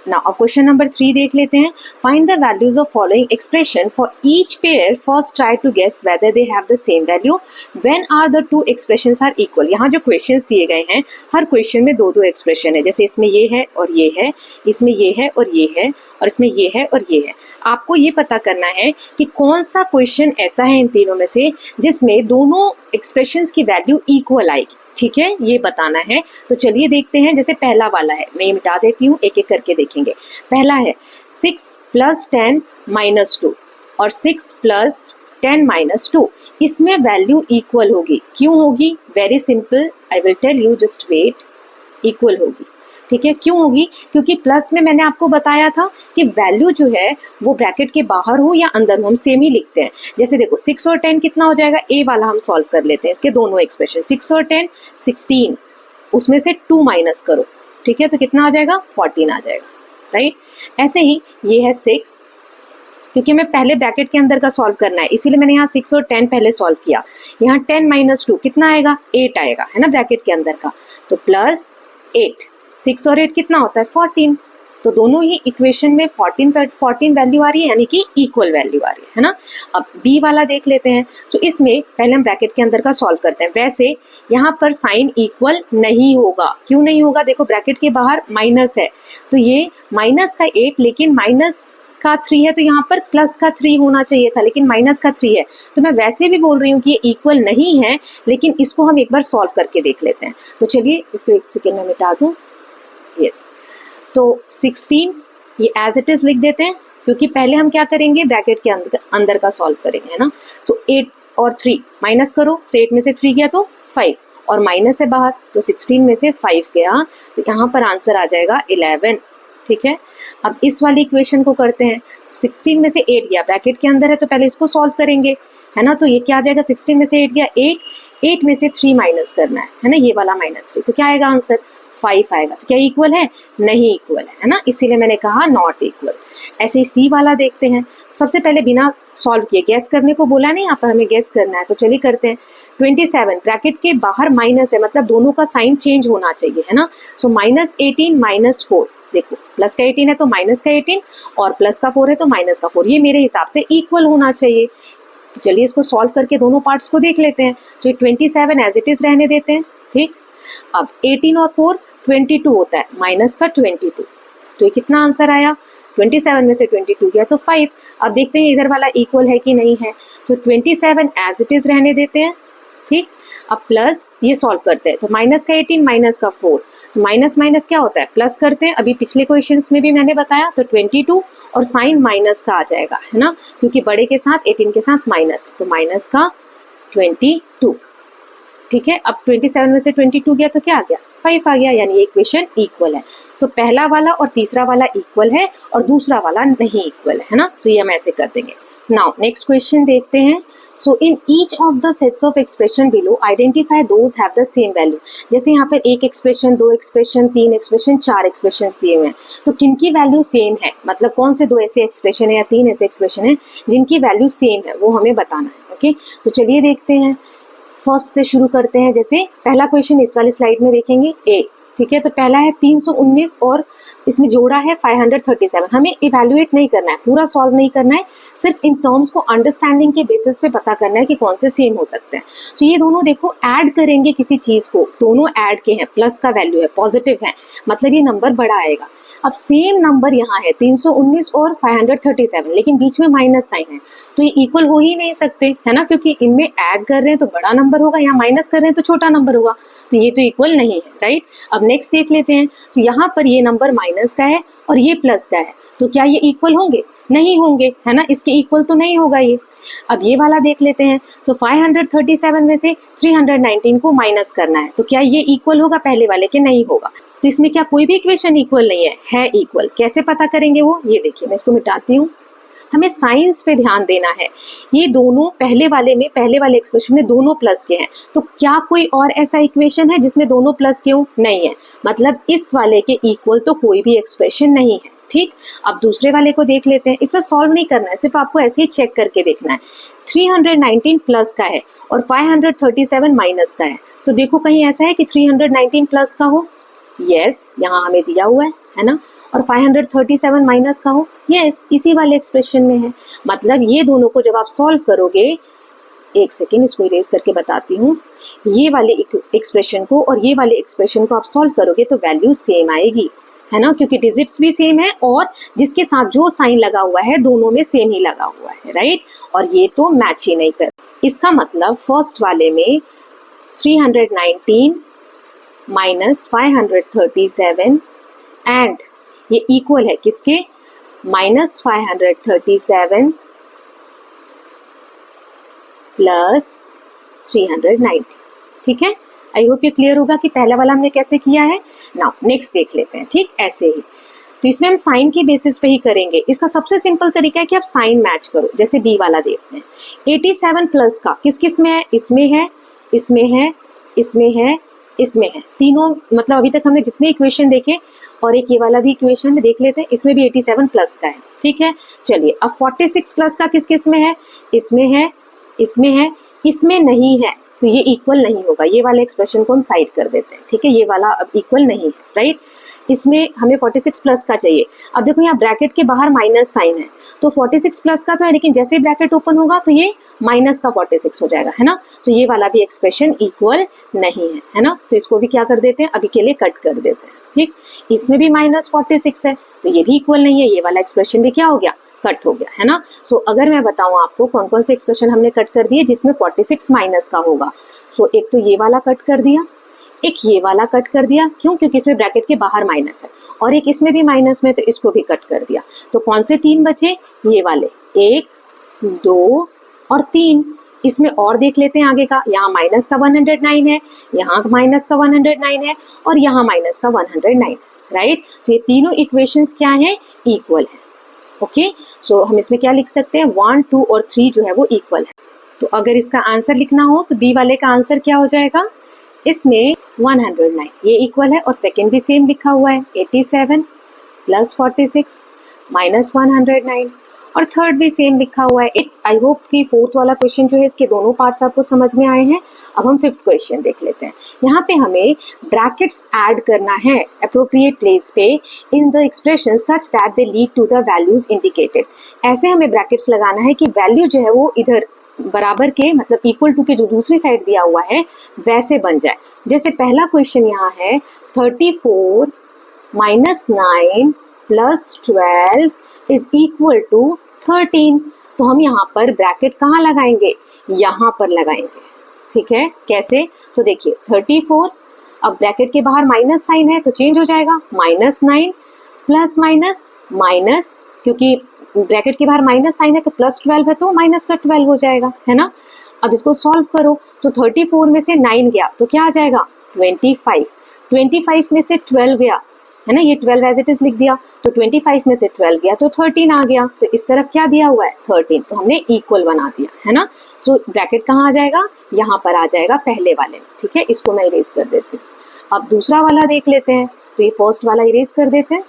नाउ अब क्वेश्चन नंबर 3 देख लेते हैं, find the values of following expression for each pair, first try to guess whether they have the same value when are the two expressions are equal. यहाँ जो क्वेश्चंस दिए गए हैं, हर क्वेश्चन में दो एक्सप्रेशन है, जैसे इसमें ये है और ये है, इसमें ये है और ये है, और इसमें ये है और ये है। आपको ये पता करना है कि कौन सा क्वेश्चन ऐसा है इन तीनों में से जिसमें दोनों एक्सप्रेशंस की वैल्यू इक्वल आएगी, ठीक है, ये बताना है। तो चलिए देखते हैं, जैसे पहला वाला है, मैं ये मिटा देती हूँ, एक एक करके देखेंगे। पहला है 6 + 10 - 2 और 6 + 10 - 2, इसमें वैल्यू इक्वल होगी। क्यों होगी? Very simple, I will tell you, just wait. Equal होगी, ठीक है। क्यों होगी? क्योंकि प्लस में मैंने आपको बताया था कि वैल्यू जो है वो ब्रैकेट के बाहर हो या अंदर हो, हम सेम ही लिखते हैं। जैसे देखो 6 और 10 कितना हो जाएगा, ए वाला हम सॉल्व कर लेते हैं, इसके दोनों एक्सप्रेशन 6 और 10 16, उसमें से 2 माइनस करो, ठीक है, तो कितना आ जाएगा, 14 आ जाएगा, राइट। ऐसे ही ये है 6, क्योंकि हमें पहले ब्रैकेट के अंदर का सॉल्व करना है, इसीलिए मैंने यहाँ 6 और 10 पहले सॉल्व किया। यहाँ 10 - 2 कितना आएगा, 8 आएगा, है ना, ब्रैकेट के अंदर का, तो +8, 6 और 8 कितना होता है, 14, तो दोनों ही इक्वेशन में 14 वैल्यू आ रही है, यानी कि इक्वल वैल्यू आ रही है ना। अब बी वाला देख लेते हैं, तो इसमें पहले हम ब्रैकेट के अंदर का सॉल्व करते हैं। वैसे यहाँ पर साइन इक्वल नहीं होगा, क्यों नहीं होगा, देखो ब्रैकेट के बाहर माइनस है, तो ये माइनस का 8, लेकिन माइनस का 3 है, तो यहाँ पर प्लस का 3 होना चाहिए था, लेकिन माइनस का 3 है, तो मैं वैसे भी बोल रही हूँ कि ये इक्वल नहीं है, लेकिन इसको हम एक बार सॉल्व करके देख लेते हैं। तो चलिए इसको एक सेकेंड में मिटा दूँ, यस। तो 16 ये एज इट इज लिख देते हैं, क्योंकि पहले हम क्या करेंगे, ब्रैकेट के अंदर का सॉल्व करेंगे, है ना। तो 8 और 3 माइनस करो, तो 8 में से 3 गया तो 5, और माइनस है बाहर, तो 16 में से 5 गया, तो यहाँ पर आंसर आ जाएगा 11, ठीक है। अब इस वाली इक्वेशन को करते हैं, 16 में से 8 गया, ब्रैकेट के अंदर है तो पहले इसको सॉल्व करेंगे, है ना। तो ये क्या आ जाएगा, 16 में से 8 गया, 8 में से 3 माइनस करना है ना, ये वाला -3, तो क्या आएगा आंसर 5 आएगा। तो क्या इक्वल है, नहीं इक्वल है ना, इसीलिए मैंने कहा नॉट इक्वल। ऐसे ही सी वाला देखते हैं। सबसे पहले बिना सॉल्व किए गैस करने को बोला नहीं, यहाँ पर हमें गैस करना है, तो चलिए करते हैं। 27 ब्रैकेट के बाहर माइनस है, मतलब दोनों का साइन चेंज होना चाहिए, है ना। सो -18 -4, देखो प्लस का 18 है तो माइनस का 18, और प्लस का 4 है तो माइनस का 4, ये मेरे हिसाब से इक्वल होना चाहिए। तो चलिए इसको सॉल्व करके दोनों पार्ट्स को देख लेते हैं। तो 27 एज इट इज रहने देते हैं, ठीक। अब 18 और 4 22 होता है, माइनस का 22, तो ये कितना आंसर आया, 27 में से 22 गया तो 5। अब देखते हैं इधर वाला इक्वल है कि नहीं है। तो 27 एज इट इज रहने देते हैं, ठीक। अब प्लस ये सॉल्व करते हैं, तो माइनस का 18 माइनस का 4, तो माइनस माइनस क्या होता है, प्लस करते हैं। अभी पिछले क्वेश्चंस में भी मैंने बताया, तो 22 और साइन माइनस का आ जाएगा, है ना, क्योंकि बड़े के साथ 18 के साथ माइनस है, तो माइनस का 22, ठीक है। अब 27 में से 22 गया तो क्या आ गया, 5 आ गया, यानी ये इक्वेशन इक्वल है। तो पहला वाला और तीसरा वाला इक्वल है और दूसरा वाला नहीं इक्वल है ना। तो ये हम ऐसे कर देंगे। नाउ नेक्स्ट क्वेश्चन देखते हैं। So in each of the sets of expression below identify those have the same value. जैसे यहाँ पर एक एक्सप्रेशन, दो एक्सप्रेशन, तीन एक्सप्रेशन, 4 एक्सप्रेशन दिए हुए हैं, तो किनकी वैल्यू सेम है, मतलब कौन से दो ऐसे एक्सप्रेशन है या 3 ऐसे एक्सप्रेशन है जिनकी वैल्यू सेम है, वो हमें बताना है। ओके, तो चलिए देखते हैं। फर्स्ट से शुरू करते हैं। जैसे पहला क्वेश्चन इस वाली स्लाइड में देखेंगे, ए, ठीक है। तो पहला है 319 और इसमें जोड़ा है 537। हमें इवैल्यूएट नहीं करना है, पूरा सॉल्व नहीं करना है, सिर्फ इन टर्म्स को अंडरस्टैंडिंग के बेसिस पे पता करना है कि कौन से सेम हो सकते हैं। तो ये दोनों देखो ऐड करेंगे किसी चीज को, दोनों ऐड के हैं, प्लस का वैल्यू है, पॉजिटिव है, मतलब ये नंबर बड़ा आएगा। अब सेम नंबर यहाँ है 319 और 537, लेकिन बीच में माइनस साइन है, तो ये इक्वल हो ही नहीं सकते, है ना, क्योंकि इनमें ऐड कर रहे हैं तो बड़ा नंबर होगा, यहाँ माइनस कर रहे हैं तो छोटा नंबर होगा, तो ये तो इक्वल नहीं है, राइट। अब नेक्स्ट देख लेते हैं। तो यहाँ पर ये नंबर माइनस का है और ये प्लस का है, तो क्या ये इक्वल होंगे, नहीं होंगे, है ना, इसके इक्वल तो नहीं होगा ये। अब ये वाला देख लेते हैं। तो 537 में से 319 को माइनस करना है, तो क्या ये इक्वल होगा पहले वाले के, नहीं होगा। तो इसमें क्या कोई भी इक्वेशन इक्वल नहीं है इक्वल। कैसे पता करेंगे वो, ये देखिए मैं इसको मिटाती हूँ। हमें साइंस पे ध्यान देना है। ये दोनों पहले वाले एक्सप्रेशन में दोनों प्लस के हैं, तो क्या कोई और ऐसा इक्वेशन है जिसमें दोनों प्लस के हो, नहीं है, मतलब इस वाले के इक्वल तो कोई भी एक्सप्रेशन नहीं है, ठीक। अब दूसरे वाले को देख लेते हैं। इसमें सॉल्व नहीं करना है, सिर्फ आपको ऐसे ही चेक करके देखना है। 319 प्लस का है और 537 माइनस का है, तो देखो कहीं ऐसा है कि 319 प्लस का हो, यस, यहाँ हमें दिया हुआ है ना, और 537 माइनस का हो, यस, इसी वाले एक्सप्रेशन में है। मतलब ये दोनों को जब आप सॉल्व करोगे, एक सेकेंड इसको इरेज करके बताती हूँ, ये वाले एक्सप्रेशन को और ये वाले एक्सप्रेशन को आप सॉल्व करोगे तो वैल्यू सेम आएगी, है ना, क्योंकि डिजिट्स भी सेम है और जिसके साथ जो साइन लगा हुआ है दोनों में सेम ही लगा हुआ है, राइट। और ये तो मैच ही नहीं कर, इसका मतलब फर्स्ट वाले में 319 माइनस 537 एंड ये इक्वल है किसके, माइनस 537 प्लस 390, ठीक है। आई होप ये क्लियर होगा कि पहला वाला हमने कैसे किया है। नाउ नेक्स्ट देख लेते हैं, ठीक, ऐसे ही। तो इसमें हम साइन के बेसिस पे ही करेंगे। इसका सबसे सिंपल तरीका है कि आप साइन मैच करो। जैसे बी वाला देखते हैं, 87 प्लस का किस किस में है, इसमें है, इसमें है, इसमें है, इसमें है, तीनों, मतलब अभी तक हमने जितने इक्वेशन देखे और एक ये वाला भी इक्वेशन देख लेते हैं, इसमें भी 87 प्लस का है, ठीक है। चलिए अब 46 प्लस का किस किस में है, इसमें है, इसमें है, इसमें नहीं है, तो ये इक्वल नहीं होगा। ये वाले एक्सप्रेशन को हम साइड कर देते हैं, ठीक है, ये वाला अब इक्वल नहीं है, राइट। इसमें हमें 46 प्लस का चाहिए। अब देखो यहाँ ब्रैकेट के बाहर माइनस साइन है, तो 46 प्लस का तो है, लेकिन जैसे ही ब्रैकेट ओपन होगा तो ये माइनस का 46 हो जाएगा, है ना। तो ये वाला भी एक्सप्रेशन इक्वल नहीं है ना। तो इसको भी क्या कर देते हैं, अभी के लिए कट कर देते हैं, ठीक। इसमें भी -46 है, तो ये भी इक्वल नहीं है, ये वाला एक्सप्रेशन भी क्या हो गया, कट हो गया, है ना। सो अगर मैं बताऊं आपको कौन कौन से एक्सप्रेशन हमने कट कर दिए जिसमें 46 माइनस का होगा, सो एक तो ये वाला कट कर दिया, एक ये वाला कट कर दिया, क्यों, क्योंकि इसमें ब्रैकेट के बाहर माइनस है, और एक इसमें भी माइनस में, तो इसको भी कट कर दिया। तो कौन से 3 बचे, ये वाले 1, 2 और 3। इसमें और देख लेते हैं आगे का, यहाँ माइनस का 109 है, यहाँ माइनस का 109 है और यहाँ माइनस का 109, राइट। तो ये तीनों इक्वेशंस क्या हैं, इक्वल है। ओके, सो हम इसमें क्या लिख सकते हैं, 1, 2 और 3 जो है वो इक्वल है। तो अगर इसका आंसर लिखना हो तो बी वाले का आंसर क्या हो जाएगा, इसमें 109 ये इक्वल है, और सेकेंड भी सेम लिखा हुआ है 87 प्लस 46 माइनस 109, और थर्ड भी सेम लिखा हुआ है। आई होप कि फोर्थ वाला क्वेश्चन जो है इसके दोनों पार्ट्स आपको समझ में आए हैं। अब हम फिफ्थ क्वेश्चन देख लेते हैं। यहाँ पे हमें ब्रैकेट्स ऐड करना है अप्रोप्रिएट प्लेस पे in the expression such that they lead to the values indicated. ऐसे हमें ब्रैकेट्स लगाना है कि वैल्यू जो है वो इधर बराबर के मतलब इक्वल टू के जो दूसरी साइड दिया हुआ है वैसे बन जाए। जैसे पहला क्वेश्चन यहाँ है 34 minus 9 plus 12 is equal to 13। तो हम यहाँ पर ब्रैकेट कहाँ लगाएंगे, यहाँ पर लगाएंगे, ठीक है। कैसे, सो देखिए 34, अब ब्रैकेट के बाहर माइनस साइन है तो चेंज हो जाएगा माइनस 9 प्लस माइनस माइनस, क्योंकि ब्रैकेट के बाहर माइनस साइन है तो प्लस 12 है तो माइनस का 12 हो जाएगा, है ना। अब इसको सॉल्व करो, तो 34 में से 9 गया तो क्या आ जाएगा 25, 25 में से 12 गया, है ना, ये 12 एज इट इज लिख दिया, तो 25 में से 12 गया तो 13 आ गया, तो इस तरफ क्या दिया हुआ है 13, तो हमने इक्वल बना दिया, है ना। तो ब्रैकेट कहाँ आ जाएगा, यहाँ पर आ जाएगा पहले वाले में, ठीक है। इसको मैं इरेज कर देती हूँ। अब दूसरा वाला देख लेते हैं, तो ये फर्स्ट वाला इरेज कर देते हैं।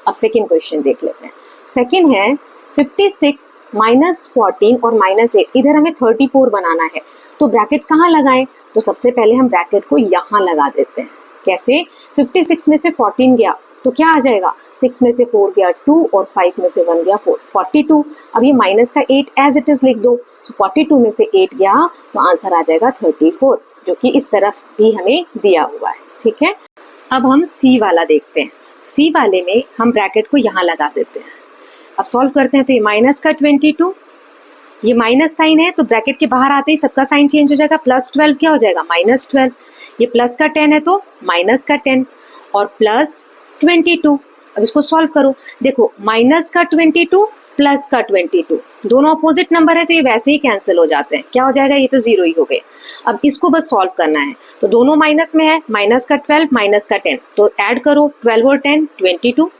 अब सेकेंड क्वेश्चन देख लेते हैं। सेकेंड है 56 माइनस 14 और माइनस 8, इधर हमें 34 बनाना है, तो ब्रैकेट कहाँ लगाएं, तो सबसे पहले हम ब्रैकेट को यहाँ लगा देते हैं। कैसे, 56 में से 14 गया तो क्या आ जाएगा, 6 में से 4 गया 2 और 5 में से 1 गया 4, 42। अब ये माइनस का 8 एज इट इज लिख दो, तो 42 में से 8 गया तो आंसर आ जाएगा 34, जो कि इस तरफ भी हमें दिया हुआ है, ठीक है। अब हम सी वाला देखते हैं। सी वाले में हम ब्रैकेट को यहाँ लगा देते हैं। अब सॉल्व करते हैं, तो ये माइनस का 22, ये माइनस साइन है तो ब्रैकेट के बाहर आते ही सबका साइन चेंज हो जाएगा, प्लस 12 क्या हो जाएगा माइनस 12, ये प्लस का 10 है तो माइनस का 10 और प्लस 22। अब इसको सॉल्व करो, देखो माइनस का 22 प्लस का 22 दोनों अपोजिट नंबर है तो ये वैसे ही कैंसिल हो जाते हैं, क्या हो जाएगा, ये तो जीरो ही हो गए। अब इसको बस सॉल्व करना है, तो दोनों माइनस में है, माइनस का 12 माइनस का 10, तो ऐड करो 12 और 10 22,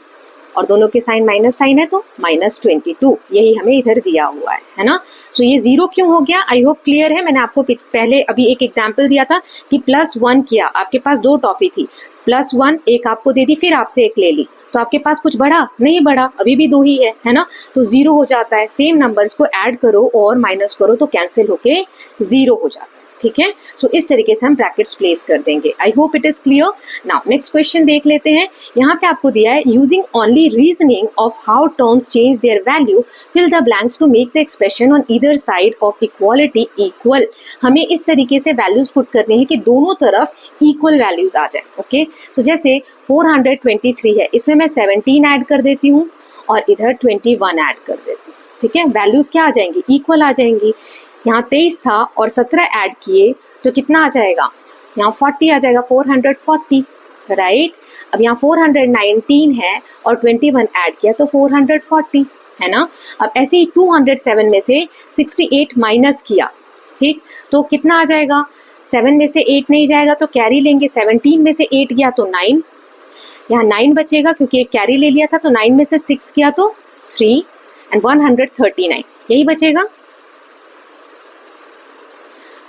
और दोनों के साइन माइनस साइन है तो माइनस 22, यही हमें इधर दिया हुआ है ना। सो ये जीरो क्यों हो गया, आई होप क्लियर है। मैंने आपको पहले अभी एक एग्जांपल दिया था कि +1 किया, आपके पास 2 टॉफी थी, +1 एक आपको दे दी, फिर आपसे एक ले ली, तो आपके पास कुछ बढ़ा नहीं, बढ़ा, अभी भी 2 ही है ना, तो जीरो हो जाता है। सेम नंबर्स को ऐड करो और माइनस करो तो कैंसिल होके जीरो हो जाता है, ठीक है। सो इस तरीके से हम ब्रैकेट्स प्लेस कर देंगे। I hope it is clear. Now next question देख लेते हैं। यहाँ पे आपको दिया है using only reasoning of how terms change their value fill the blanks to make the expression on either side of equality equal. हमें इस तरीके से वैल्यूज पुट करने हैं कि दोनों तरफ इक्वल वैल्यूज आ जाए, ओके। सो जैसे 423 है, इसमें मैं 17 ऐड कर देती हूँ और इधर 21 ऐड कर देती हूँ, ठीक है। वैल्यूज क्या आ जाएंगी, इक्वल आ जाएंगी। यहाँ 23 था और 17 ऐड किए तो कितना आ जाएगा, यहाँ 40 आ जाएगा, 440, राइट। अब यहाँ 419 है और 21 ऐड किया तो 440, है ना। अब ऐसे ही 207 में से 68 माइनस किया, ठीक, तो कितना आ जाएगा, 7 में से 8 नहीं जाएगा तो कैरी लेंगे, 17 में से 8 गया तो 9, यहाँ 9 बचेगा क्योंकि एक कैरी ले लिया था, तो 9 में से 6 गया तो 3 एंड 139, यही बचेगा।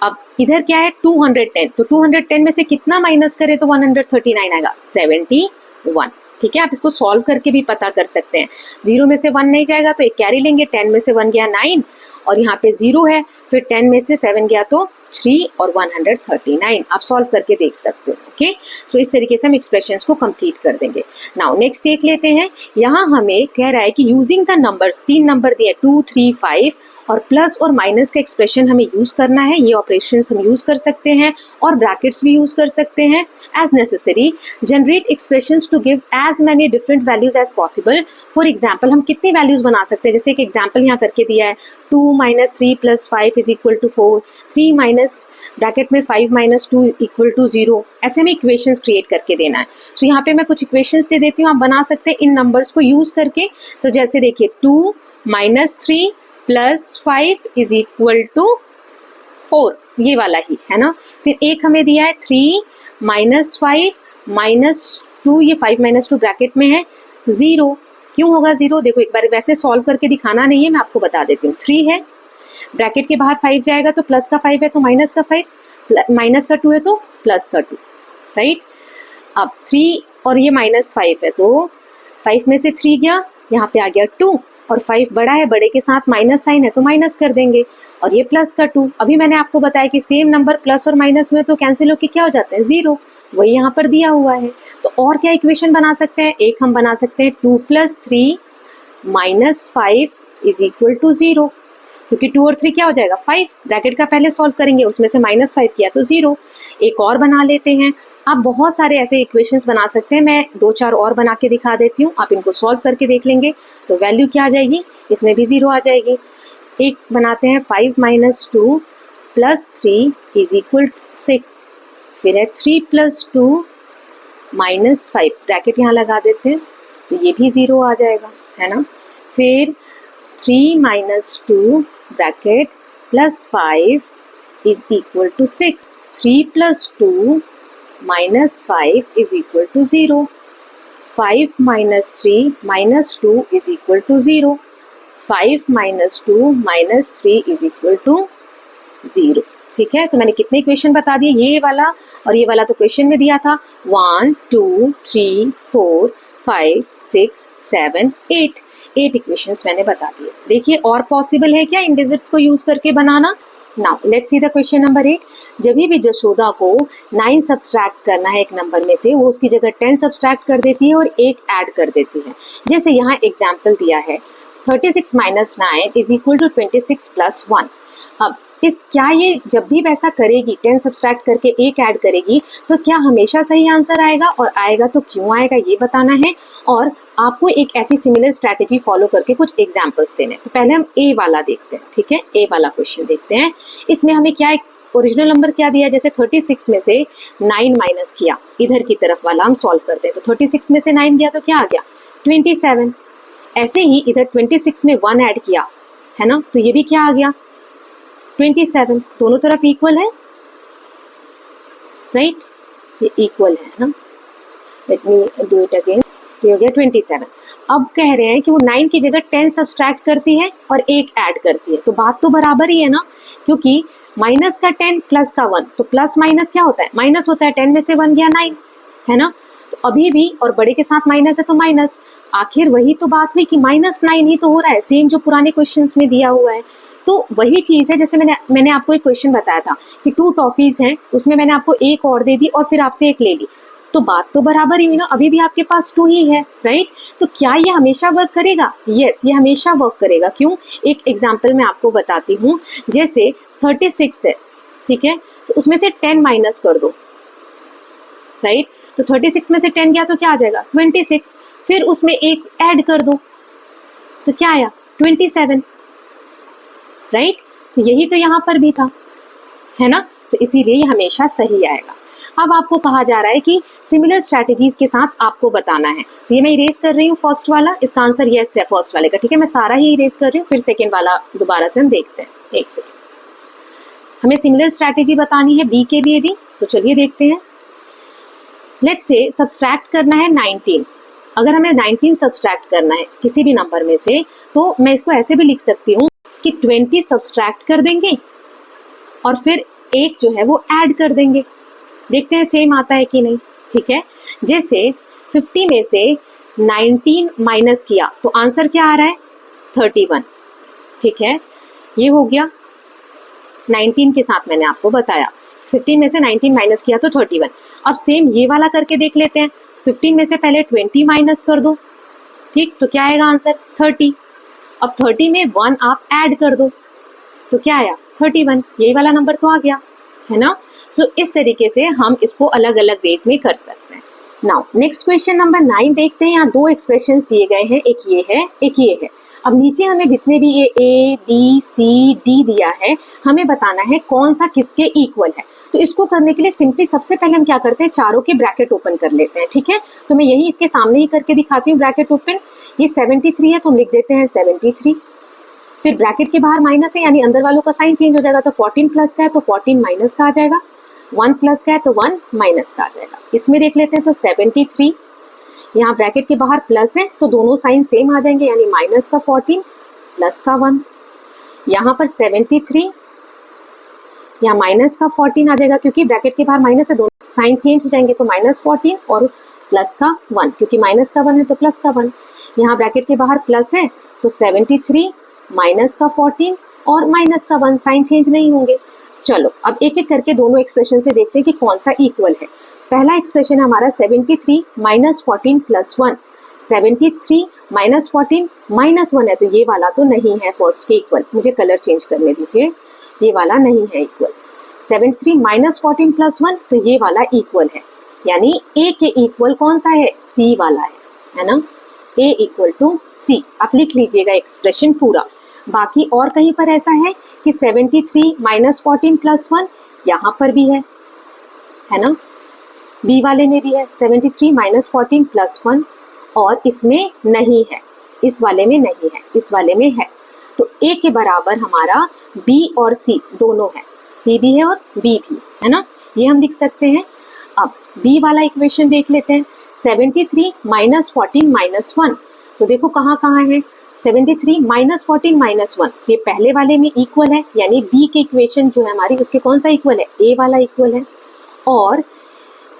अब इधर क्या है 210, तो 210 में से कितना माइनस करें तो 139 आएगा, 71, ठीक है। आप इसको सॉल्व करके भी पता कर सकते हैं। 0 में से 1 नहीं जाएगा तो एक कैरी लेंगे, 10 में से 1 गया 9 और यहाँ पे 0 है, फिर 10 में से 7 गया तो 3 और 139, आप सॉल्व करके देख सकते हो, ओके। सो इस तरीके से हम एक्सप्रेशंस को कंप्लीट कर देंगे। नाउ नेक्स्ट देख लेते हैं। यहाँ हमें कह रहा है कि यूजिंग द नंबर्स, 3 नंबर दिए 2, 3, 5 और प्लस और माइनस का एक्सप्रेशन हमें यूज करना है। ये ऑपरेशंस हम यूज कर सकते हैं और ब्रैकेट्स भी यूज कर सकते हैं as necessary. Generate expressions to give as many different values as possible. For example हम कितनी वैल्यूज बना सकते हैं, जैसे एक एग्जाम्पल यहाँ करके दिया है 2 - 3 + 5 is equal to 4, 3 minus bracket में 5 - 2 इक्वल टू 0। ऐसे हमें इक्वेशंस क्रिएट करके देना है। सो यहाँ पे मैं कुछ इक्वेशंस दे देती हूँ, आप बना सकते हैं इन नंबर्स को यूज करके। सो जैसे देखिए 2 - 3 + 5 इज इक्वल टू 4, ये वाला ही है ना। फिर एक हमें दिया है 3 - 5 - 2, ये 5 - 2 ब्रैकेट में है 0। क्यों होगा 0, देखो एक बार वैसे सॉल्व करके दिखाना नहीं है, मैं आपको बता देती हूँ। 3 है, ब्रैकेट के बाहर 5 जाएगा तो प्लस का 5 है तो माइनस का 5, माइनस का 2 है तो प्लस का 2, राइट। अब 3 और ये -5 है तो 5 में से 3 गया, यहाँ पे आ गया 2 और 5 बड़ा है, बड़े के साथ माइनस साइन है तो माइनस कर देंगे, और ये प्लस का 2। अभी मैंने आपको बताया कि सेम नंबर प्लस और माइनस में तो कैंसिल होके क्या हो जाते हैं, 0, वही यहाँ पर दिया हुआ है। तो और क्या इक्वेशन बना सकते हैं, एक हम बना सकते हैं 2 + 3 - 5 = 0, क्योंकि 2 और 3 क्या हो जाएगा 5, ब्रैकेट का पहले सॉल्व करेंगे, उसमें से -5 किया तो 0। एक और बना लेते हैं, आप बहुत सारे ऐसे इक्वेशंस बना सकते हैं, मैं 2-4 और बना के दिखा देती हूँ, आप इनको सॉल्व करके देख लेंगे तो वैल्यू क्या आ जाएगी, इसमें भी 0 आ जाएगी। एक बनाते हैं 5 - 2 + 3 = 6, फिर है 3 + 2 - 5, ब्रैकेट यहाँ लगा देते हैं तो ये भी 0 आ जाएगा, है ना। फिर 3 - 2 ब्रैकेट + 5 = 6, 3 + 2 - 5 = 0, 5 - 3 - 2 = 0, 5 - 2 - 3 = 0, ठीक है। तो मैंने कितने इक्वेशन बता दिए, ये वाला और ये वाला तो क्वेश्चन में दिया था, 1 2 3 4 5 6 7 8 इक्वेशंस मैंने बता दिए। देखिए और पॉसिबल है क्या इन डिजिट्स को यूज करके बनाना। Now let's see the question number 8। जब भी जशोदा को 9 सब्सट्रैक्ट करना है एक नंबर में से, वो उसकी जगह 10 सब्सट्रैक्ट कर देती है और 1 ऐड कर देती है। जैसे यहाँ एग्जाम्पल दिया है 36 - 9 = 26 + 1। अब क्या ये जब भी वैसा करेगी, 10 सब्सट्रैक्ट करके 1 ऐड करेगी, तो क्या हमेशा सही आंसर आएगा, और आएगा तो क्यों आएगा ये बताना है, और आपको एक ऐसी सिमिलर स्ट्रैटेजी फॉलो करके कुछ एग्जांपल्स देने हैं। तो पहले हम ए वाला देखते हैं, ठीक है, ए वाला क्वेश्चन देखते हैं। इसमें हमें क्या एक ओरिजिनल नंबर क्या दिया है, जैसे 36 में से 9 माइनस किया, इधर की तरफ वाला हम सॉल्व करते हैं, तो 36 में से 9 गया तो क्या आ गया 27। ऐसे ही इधर 26 में 1 ऐड किया है ना, तो ये भी क्या आ गया 27, दोनों तरफ इक्वल है, राइट, ये इक्वल है ना। Let me do it again, तो हो गया 27। अब कह रहे हैं कि वो 9 की जगह 10 सब्सट्रैक्ट करती है और 1 ऐड करती है, तो बात तो बराबर ही है ना, क्योंकि माइनस का 10 प्लस का 1, तो प्लस माइनस क्या होता है, माइनस होता है, 10 में से 1 गया 9, है ना। तो अभी भी और बड़े के साथ माइनस है तो माइनस, आखिर वही तो बात हुई कि -9 ही तो हो रहा है, सेम जो पुराने क्वेश्चंस में दिया हुआ है। तो वही चीज़ है, जैसे मैंने आपको एक क्वेश्चन बताया था कि 2 टॉफीज़ हैं, उसमें मैंने आपको एक और दे दी और फिर आपसे एक ले ली, तो बात तो बराबर ही हुई ना, अभी भी आपके पास 2 ही है, राइट। तो क्या ये हमेशा वर्क करेगा, यस ये हमेशा वर्क करेगा। क्यों, एक एग्जाम्पल मैं आपको बताती हूँ, जैसे 36 है, ठीक है, तो उसमें से 10 माइनस कर दो, राइट, तो 36 में से 10 गया तो क्या आ जाएगा 26, फिर उसमें एक ऐड कर दो तो क्या आया 27, राइट। तो यही तो यहाँ पर भी था, है ना, तो इसीलिए ये हमेशा सही आएगा। अब आपको कहा जा रहा है कि सिमिलर स्ट्रैटेजीज के साथ आपको बताना है, तो ये मैं इरेज कर रही हूँ फर्स्ट वाला, इसका आंसर यस है फर्स्ट वाले का, ठीक है, मैं सारा ही इरेज कर रही हूँ, फिर सेकेंड वाला दोबारा से हम देखते हैं, एक सेकेंड। हमें सिमिलर स्ट्रैटेजी बतानी है बी के लिए भी, तो चलिए देखते हैं। लेट्स से सब्सट्रैक्ट करना है 19, अगर हमें 19 सब्सट्रैक्ट करना है किसी भी नंबर में से, तो मैं इसको ऐसे भी लिख सकती हूँ कि 20 सब्सट्रैक्ट कर देंगे और फिर एक जो है वो ऐड कर देंगे, देखते हैं सेम आता है कि नहीं, ठीक है। जैसे 50 में से 19 माइनस किया तो आंसर क्या आ रहा है 31, ठीक है, ये हो गया 19 के साथ मैंने आपको बताया, 15 में से 19 माइनस किया तो 31। अब सेम ये वाला करके देख लेते हैं, 15 में से पहले 20 माइनस कर दो, ठीक, तो क्या आएगा आंसर 30। अब 30 में 1 आप ऐड कर दो तो क्या आया 31, यही वाला नंबर तो आ गया, है ना। तो इस तरीके से हम इसको अलग अलग वेज में कर सकते हैं। नाउ नेक्स्ट क्वेश्चन नंबर 9 देखते हैं। यहाँ 2 एक्सप्रेशंस दिए गए हैं, एक ये है एक ये है। अब नीचे हमें जितने भी ये ए बी सी डी दिया है, हमें बताना है कौन सा किसके इक्वल है। तो इसको करने के लिए सिंपली सबसे पहले हम क्या करते हैं, चारों के ब्रैकेट ओपन कर लेते हैं, ठीक है। तो मैं यही इसके सामने ही करके दिखाती हूँ, ब्रैकेट ओपन, ये 73 है तो हम लिख देते हैं 73, फिर ब्रैकेट के बाहर माइनस है यानी अंदर वालों का साइन चेंज हो जाएगा, तो 14 प्लस का है तो 14 माइनस का आ जाएगा, 1 प्लस का है तो 1 माइनस का आ जाएगा। इसमें देख लेते हैं तो 73, यहाँ ब्रैकेट के बाहर प्लस है तो दोनों साइन सेम आ जाएंगे, यानी माइनस का 14 प्लस का 1। यहाँ पर 73, यहाँ माइनस का 14 आ जाएगा क्योंकि ब्रैकेट के बाहर माइनस है, दोनों साइन चेंज हो जाएंगे, तो -14 और प्लस का 1, क्योंकि माइनस का 1 है तो प्लस का 1, यहाँ ब्रैकेट के बाहर प्लस है तो 73 माइनस का 14 और माइनस का 1, साइन चेंज नहीं होंगे। चलो अब एक एक करके दोनों एक्सप्रेशन से देखते हैं कि कौन सा इक्वल है। पहला एक्सप्रेशन हमारा 73 माइनस 14 प्लस 1, 73 माइनस 14 माइनस 1 है तो ये वाला तो नहीं है फर्स्ट के इक्वल, मुझे कलर चेंज करने दीजिए, ये वाला नहीं है इक्वल। 73 माइनस 14 प्लस 1 तो ये वाला इक्वल है, यानी ए के इक्वल कौन सा है, सी वाला है ना, ए इक्वल टू सी। आप लिख लीजिएगा एक्सप्रेशन पूरा। बाकी और कहीं पर ऐसा है कि 73 माइनस 14 प्लस 1 यहाँ पर भी है ना, बी वाले में भी है 73 माइनस 14 प्लस 1 और इसमें नहीं है, इस वाले में नहीं है, इस वाले में है। तो ए के बराबर हमारा बी और सी दोनों है, सी भी है और बी भी है ना, ये हम लिख सकते हैं। अब बी वाला इक्वेशन देख लेते हैं, 73 माइनस 14 माइनस 1, तो देखो कहाँ कहाँ है, 73 माइनस 14 माइनस 1 ये पहले वाले में इक्वल है, यानी बी के इक्वेशन जो है हमारी उसके कौन सा इक्वल है, ए वाला इक्वल है। और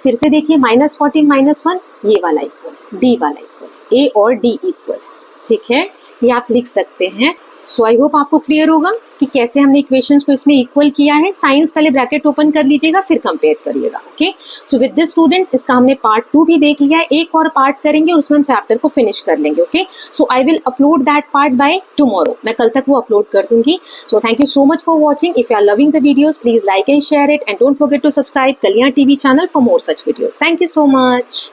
फिर से देखिए -14 माइनस 1 ये वाला इक्वल, डी वाला इक्वल, ए और डी इक्वल, ठीक है, ये आप लिख सकते हैं। सो आई होप आपको क्लियर होगा कि कैसे हमने इक्वेशंस को इसमें इक्वल किया है। साइंस पहले ब्रैकेट ओपन कर लीजिएगा फिर कंपेयर करिएगा। Okay, so with this students इसका हमने पार्ट 2 भी देख लिया है, एक और पार्ट करेंगे उसमें हम चैप्टर को फिनिश कर लेंगे। Okay, so I will upload that part by tomorrow, मैं कल तक वो अपलोड कर दूंगी। So thank you so much for watching. If you are loving the videos please like and share it and don't forget to subscribe Kalyan TV channel for more such videos. Thank you so much.